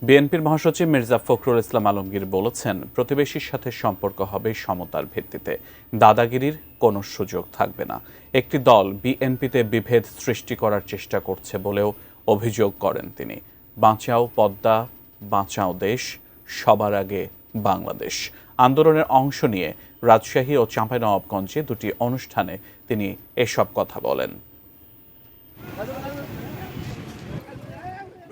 বিএনপির মহাসচিব মির্জা ফখরুল ইসলাম আলমগীর বলেছেন, প্রতিবেশীর সাথে সম্পর্ক হবে সমতার ভিত্তিতে, দাদাগিরির কোনো সুযোগ থাকবে না। একটি দল বিএনপিতে বিভেদ সৃষ্টি করার চেষ্টা করছে বলেও অভিযোগ করেন তিনি। বাঁচাও পদ্মা, বাঁচাও দেশ, সবার আগে বাংলাদেশ আন্দোলনের অংশ নিয়ে রাজশাহী ও চাঁপাইনবাবগঞ্জে দুটি অনুষ্ঠানে তিনি এসব কথা বলেন।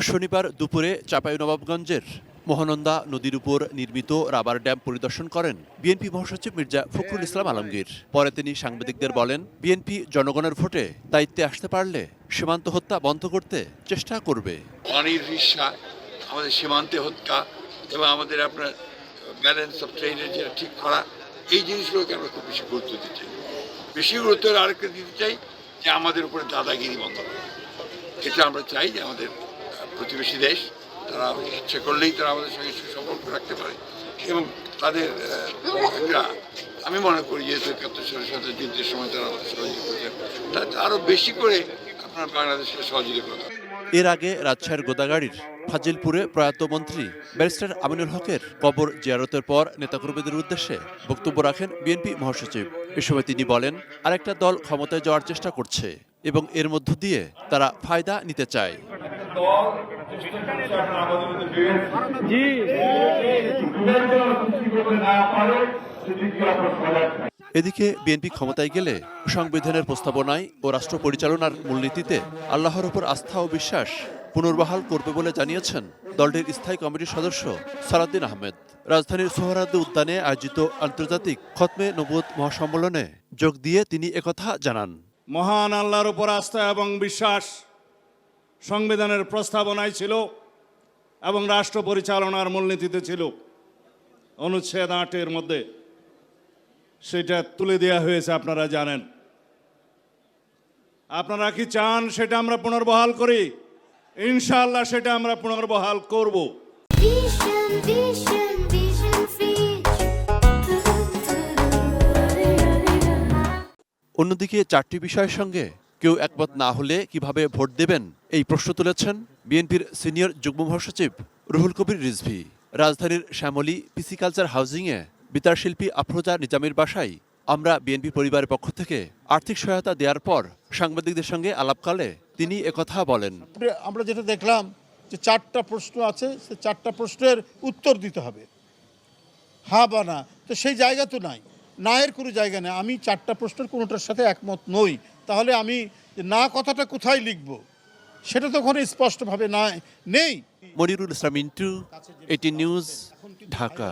শনিবার দুপুরে চাঁপাইনবাবগঞ্জের মহানন্দা নদীর উপর নির্মিত রাবার ড্যাম পরিদর্শন করেন বিএনপি মহাসচিব মির্জা ফখরুল ইসলাম আলমগীর। পরে তিনি সাংবাদিকদের বলেন, বিএনপি জনগণের ভোটে দায়িত্বে আসতে পারলে সীমান্ত হত্যা বন্ধ করতে চেষ্টা করবে। পানির রিসা, আমাদের সীমান্তে হত্যা এবং আমাদের আপনার ব্যালেন্স অফ ট্রেডের যেটা ঠিক করা, এই জিনিসগুলোকে আমরা খুব বেশি গুরুত্ব দিতে চাই। বেশি গুরুত্ব আরেকটা দিতে চাই যে আমাদের উপরে দাদাগিরি বন্ধ করা। এটা আমরা চাই যে আমাদের প্রতিবেশী দেশ, তারা ইচ্ছে করলেই তারা আমাদের সঙ্গে সুসম্পর্ক রাখতে পারে এবং তাদের একটা, আমি মনে করি যেহেতু ৭১ সালের সাথে যুদ্ধের সময় তারা আমাদের সহযোগিতা করেছেন, তাতে আরও বেশি করে আপনার বাংলাদেশকে সহযোগিতা করতে। এর আগে রাজশাহীর গোদাগাড়ির ফাজিলপুরে প্রয়াত মন্ত্রী ব্যারিস্টার আমিনুল হকের কবর জিয়ারতের পর নেতাকর্মীদের উদ্দেশ্যে বক্তব্য রাখেন বিএনপি মহাসচিব। এ সময় তিনি বলেন, আরেকটা দল ক্ষমতায় যাওয়ার চেষ্টা করছে এবং এর মধ্য দিয়ে তারা ফায়দা নিতে চায়। এদিকে বিএনপি ক্ষমতায় গেলে সংবিধানের প্রস্তাবনায় ও রাষ্ট্র পরিচালনার মূলনীতিতে আল্লাহর উপর আস্থা ও বিশ্বাস পুনর্বহাল করবে বলে জানিয়েছেন দলটির স্থায়ী কমিটির সদস্য সালাউদ্দিন আহমেদ। রাজধানীর সোহরাওয়ার্দী উদ্যানে আয়োজিত আন্তর্জাতিক খতমে নবুয়ত মহাসম্মেলনে যোগ দিয়ে তিনি একথা জানান। মহান আল্লাহর উপর আস্থা এবং বিশ্বাস সংবিধানের প্রস্তাবনায় ছিল এবং রাষ্ট্র পরিচালনার মূলনীতিতে ছিল। অনুচ্ছেদ ৮-এর মধ্যে সেটা তুলে দেওয়া হয়েছে, আপনারা জানেন। আপনারা কি চান সেটা আমরা পুনর্বহাল করি? ইনশাআল্লাহ সেটা আমরা পুনর্বহাল করব। অন্যদিকে ৪টি বিষয়ের সঙ্গে কেউ একমত না হলে কিভাবে ভোট দেবেন, এই প্রশ্ন তুলেছেন বিএনপির সিনিয়র যুগ্ম মহাসচিব রুহুল কবির রিজভী। রাজধানীর শ্যামলী পিসিকালচার হাউজিংয়ে বেতার শিল্পী আফরোজা নিজামের বাসায় আমরা বিএনপি পরিবারের পক্ষ থেকে আর্থিক সহায়তা দেওয়ার পর সাংবাদিকদের সঙ্গে আলাপকালে তিনি একথা বলেন। আমরা যেটা দেখলাম যে 4টা প্রশ্ন আছে, সে 4টা প্রশ্নের উত্তর দিতে হবে, হ্যাঁ বা না। তো সেই জায়গা তো নাই, নায়ের কোনো জায়গা নেই। আমি 4টা প্রশ্নের কোনোটার সাথে একমত নই, তাহলে আমি না কথাটা কোথায় লিখব সেটা তো ওখানে স্পষ্টভাবে নেই। মনিরুল ইসলাম মিন্টু, 18 নিউজ, ঢাকা।